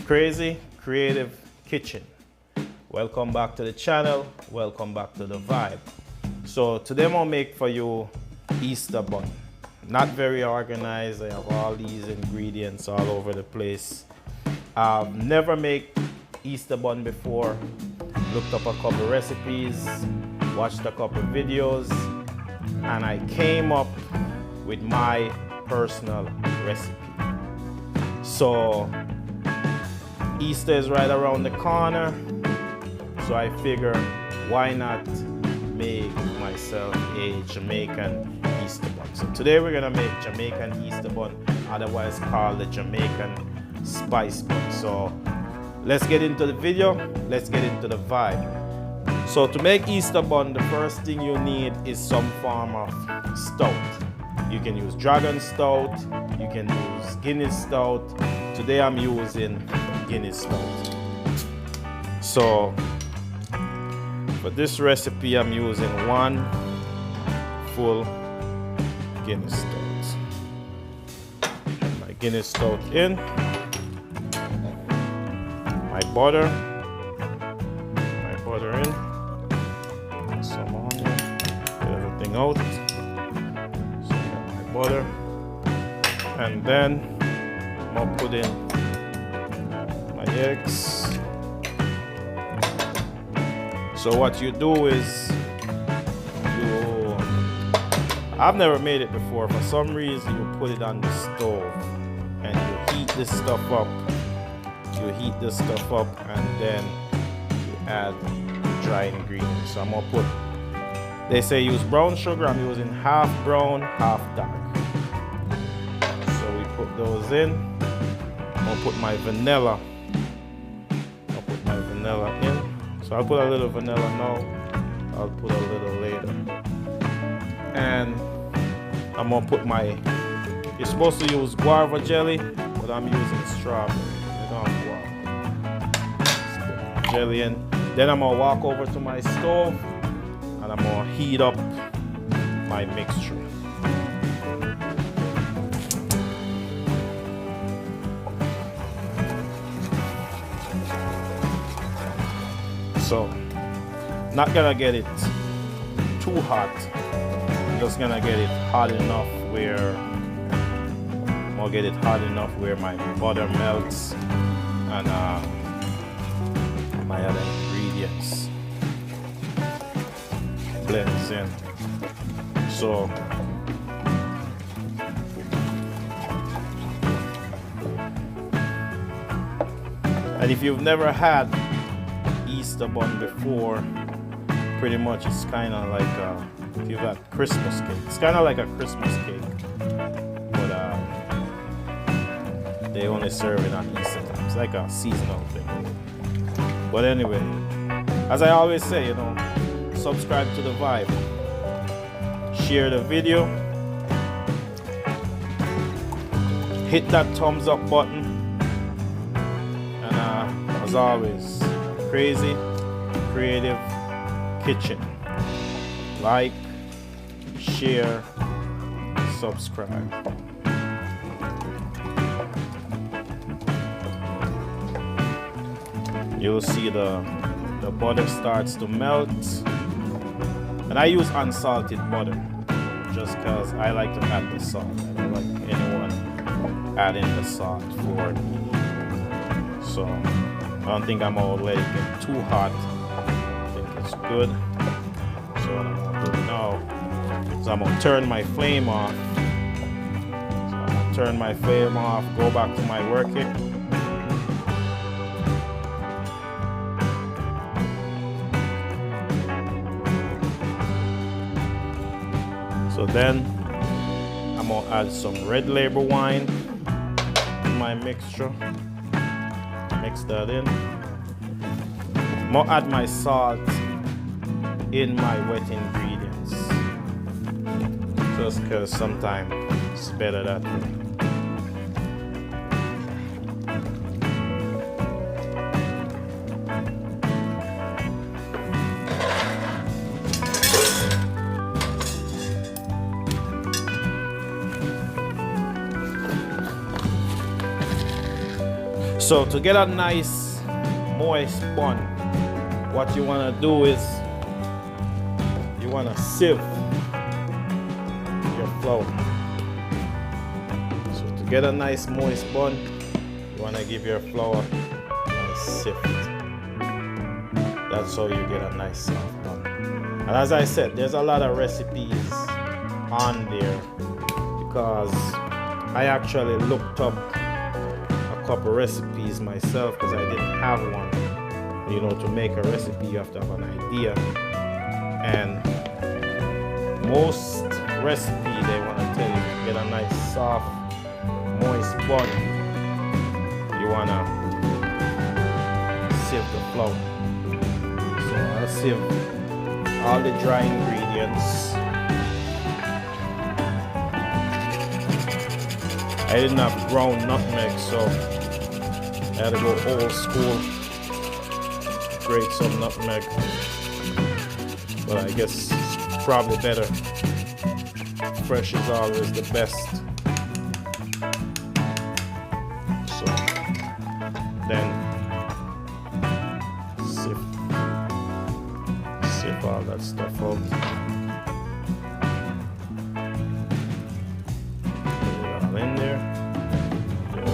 Crazy Creative Kitchen. Welcome back to the channel. Welcome back to the vibe. So today I'm gonna make for you Easter bun. Not very organized. I have all these ingredients all over the place. I've never made Easter bun before. Looked up a couple recipes, watched a couple videos, and I came up with my personal recipe. So Easter is right around the corner, so I figure why not make myself a Jamaican Easter bun. So today we're gonna make Jamaican Easter bun, otherwise called the Jamaican spice bun. So let's get into the video, let's get into the vibe. So to make Easter bun, the first thing you need is some form of stout. You can use dragon stout, you can use Guinness stout. Today I'm using Guinness stout. So for this recipe I'm using 1 full Guinness stout. My Guinness stout in, my butter in, some onion, get everything out. So I got my butter, and then I'm gonna put in my eggs. So what you do is I've never made it before. For some reason you put it on the stove and you heat this stuff up. And then you add dry ingredients. So I'm gonna put, they say use brown sugar, I'm using half brown, half dark. So we put those in. I'm gonna put my vanilla. In. So I'll put a little vanilla now. I'll put a little later. And I'm gonna put my, you're supposed to use guava jelly, but I'm using strawberry. I don't have guava. Jelly in. Then I'm gonna walk over to my stove and I'm gonna heat up my mixture. So, not gonna get it too hot. I'm just gonna get it hot enough where my butter melts and my other ingredients blends in. So and if you've never had Easter bun before, pretty much it's kind of like if you've had Christmas cake, it's kind of like a Christmas cake, but they only serve it on Easter time. It's like a seasonal thing. But anyway, as I always say, subscribe to the vibe, share the video, hit that thumbs up button, and as always, Crazy Creative Kitchen. Like, share, subscribe. You'll see the butter starts to melt. And I use unsalted butter just because I like to add the salt. I don't like anyone adding the salt for me. So I don't think I'm gonna let it get too hot. I think it's good. So what I'm gonna do now is I'm gonna turn my flame off. Go back to my working. So then I'm gonna add some red label wine in my mixture. Mix that in. I'm gonna add my salt in my wet ingredients, just because sometimes it's better that way. So to get a nice moist bun, what you want to do is you want to sieve your flour. So to get a nice moist bun, you want to give your flour a nice sift. That's how you get a nice soft bun. And as I said, there's a lot of recipes on there because I actually looked up a couple recipes myself because I didn't have one. You know, to make a recipe you have to have an idea, and most recipe they want to tell you to get a nice soft moist bun, you want to sieve the flour. So I'll sieve all the dry ingredients. I didn't have ground nutmeg, so I had to go old school, grate some nutmeg, but I guess it's probably better. Fresh is always the best. So then sift all that stuff out. Put it all in there. There we go.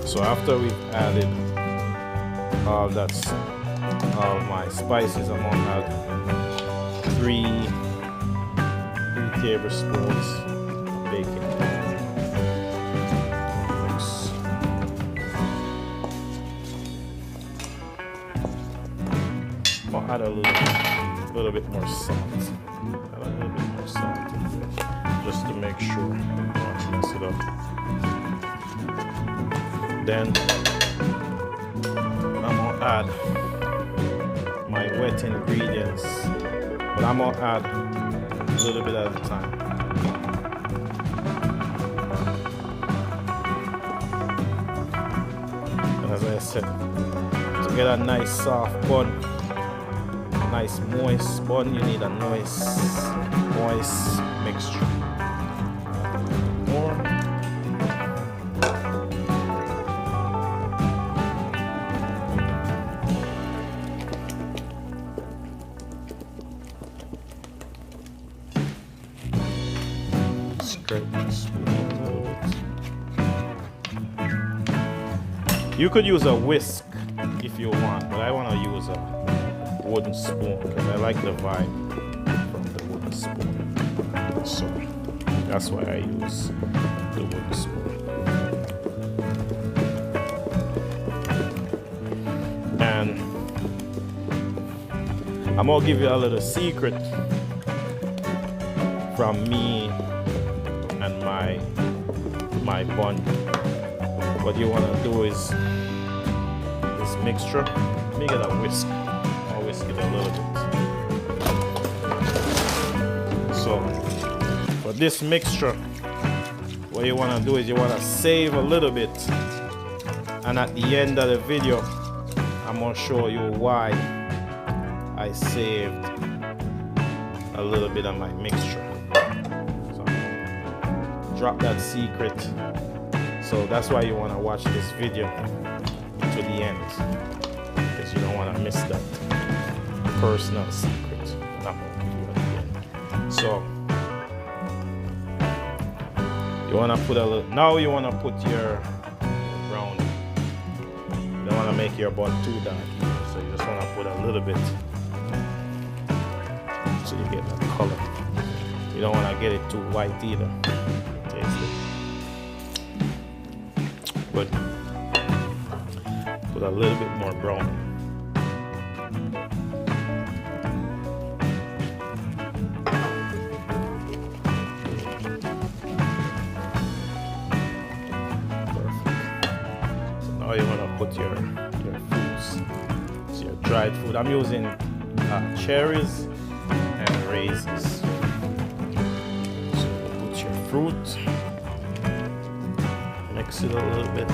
So after we've added all my spices, I'm gonna add 3 tablespoons of bacon. I'll add a little bit more salt. Add a little bit more salt in there, just to make sure I don't mess it up. Then I'm gonna add my wet ingredients, but I'm gonna add a little bit at a time. And as I said, to get a nice soft bun, a nice moist bun, you need a nice moist mixture. More. You could use a whisk if you want, but I want to use a wooden spoon because I like the vibe from the wooden spoon. So that's why I use the wooden spoon. And I'm gonna give you a little secret from me and my bun. What you want to do is this mixture, make it a whisk. I'll whisk it a little bit. So for this mixture, what you want to do is you want to save a little bit, and at the end of the video I'm going to show you why I saved a little bit of my mixture. So I'm going to drop that secret. So that's why you want to watch this video to the end, because you don't want to miss that personal secret that I'm going to give you at the end. So you want to put a little, now you want to put your browning. You don't want to make your bun too dark either, so you just want to put a little bit so you get that color. You don't want to get it too white either. Taste it. But put a little bit more brown. Perfect. So now you want to put your fruits. So your dried fruit. I'm using cherries and raisins. So you put your fruit. Mix it a little bit.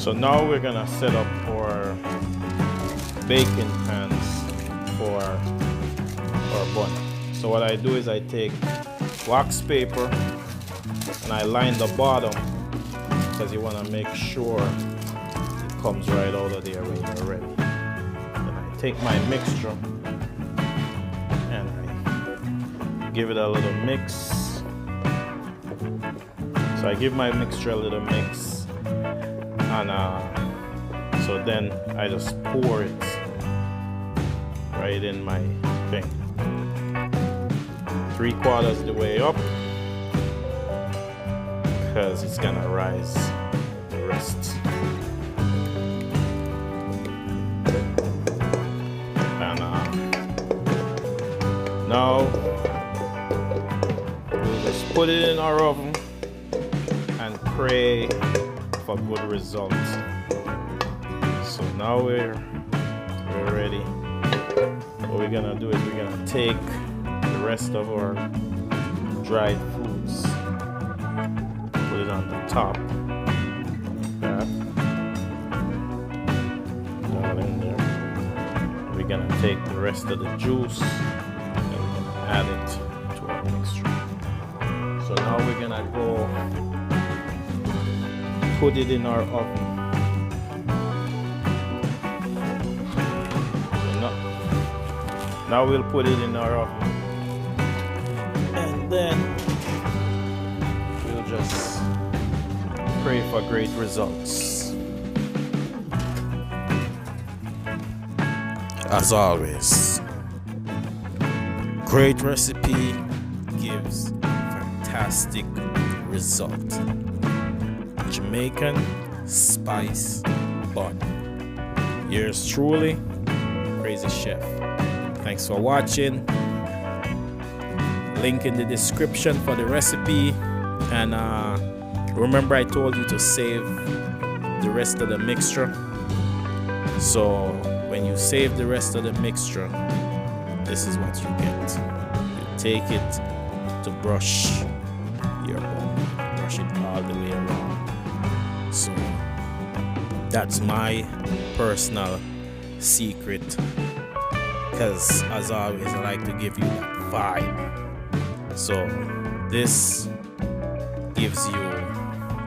So So now we're gonna set up our baking pans for our bun. So what I do is I take wax paper and I line the bottom because you want to make sure it comes right out of there when you're ready. Then I take my mixture and I give it a little mix. So I give my mixture a little mix, and so then I just pour it right in my thing. 3/4 the way up, because it's gonna rise the rest. And now we'll just put it in our oven and pray for good results. So now we're ready. What we're gonna do is we're gonna take the rest of our dried fruits, put it on the top, that, all in there. We're gonna take the rest of the juice and we're gonna add it to our mixture. So now we're gonna go put it in our oven. Now we'll put it in our oven, and then we'll just pray for great results. As always, great recipe gives fantastic result. Jamaican spice bun. Yours truly, Crazy Chef. Thanks for watching. Link in the description for the recipe. And remember, I told you to save the rest of the mixture. So when you save the rest of the mixture, this is what you get. You take it to brush your bun, brush it all the way around. So that's my personal secret. Because as always, I like to give you that vibe. So this gives you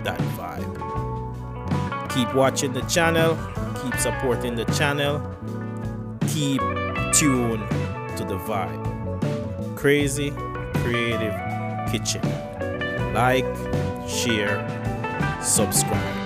that vibe. Keep watching the channel, keep supporting the channel, keep tuned to the vibe. Crazy Creative Kitchen. Like, share, subscribe.